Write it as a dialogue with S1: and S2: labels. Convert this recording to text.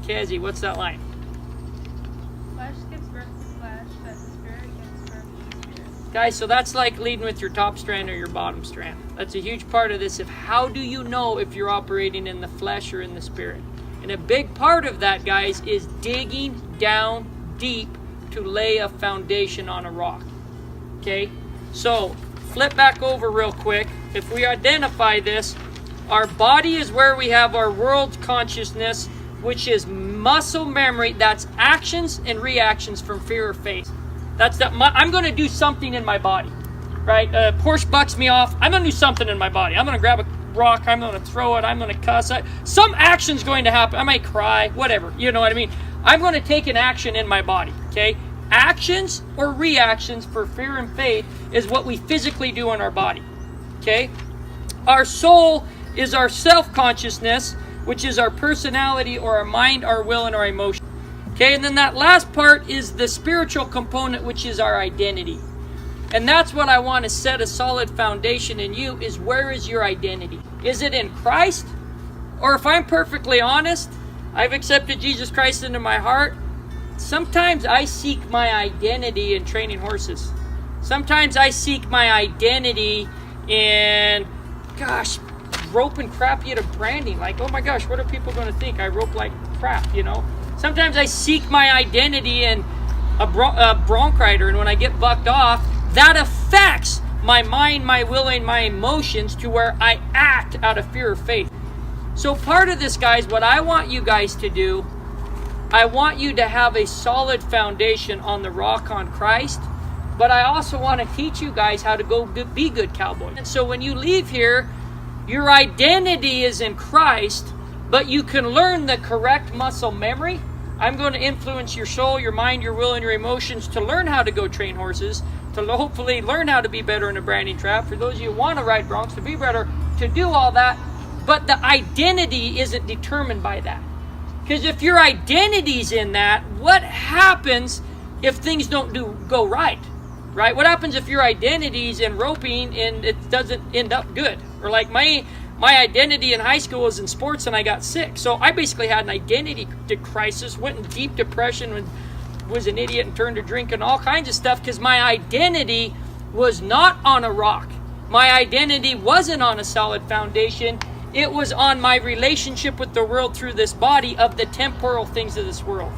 S1: Kezzy, what's that line?
S2: Flesh gives birth to flesh, but the spirit gives birth to spirit.
S1: Guys, so that's like leading with your top strand or your bottom strand. That's a huge part of this. Of how do you know if you're operating in the flesh or in the spirit? And a big part of that, guys, is digging down deep to lay a foundation on a rock. Okay? So, flip back over real quick. If we identify this, our body is where we have our world consciousness, which is muscle memory. That's actions and reactions from fear or faith. That's that. I'm going to do something in my body, right? Porsche bucks me off. I'm going to do something in my body. I'm going to grab a rock. I'm going to throw it. I'm going to cuss. Some action's going to happen. I might cry, whatever. You know what I mean? I'm going to take an action in my body, okay? Actions or reactions for fear and faith is what we physically do in our body, okay? Our soul is our self-consciousness, which is our personality or our mind, our will, and our emotion. Okay, and then that last part is the spiritual component, which is our identity. And that's what I want to set a solid foundation in you, is where is your identity? Is it in Christ? Or if I'm perfectly honest, I've accepted Jesus Christ into my heart. Sometimes I seek my identity in training horses. Sometimes I seek my identity in, gosh, roping crap into branding. Like, oh my gosh, what are people going to think? I rope like crap, you know? Sometimes I seek my identity in a bronc rider, and when I get bucked off, that affects my mind, my will, and my emotions to where I act out of fear or faith. So part of this, guys, what I want you guys to do, I want you to have a solid foundation on the rock on Christ, but I also want to teach you guys how to go be good cowboys. And so when you leave here, your identity is in Christ, but you can learn the correct muscle memory. I'm going to influence your soul, your mind, your will, and your emotions to learn how to go train horses, to hopefully learn how to be better in a branding trap. For those of you who want to ride broncs, to be better, to do all that. But the identity isn't determined by that. Because if your identity's in that, what happens if things don't go right? Right? What happens if your identity's in roping and it doesn't end up good? Or like my identity in high school was in sports and I got sick. So I basically had an identity crisis, went in deep depression, and was an idiot and turned to drinking, all kinds of stuff, because my identity was not on a rock. My identity wasn't on a solid foundation. It was on my relationship with the world through this body of the temporal things of this world.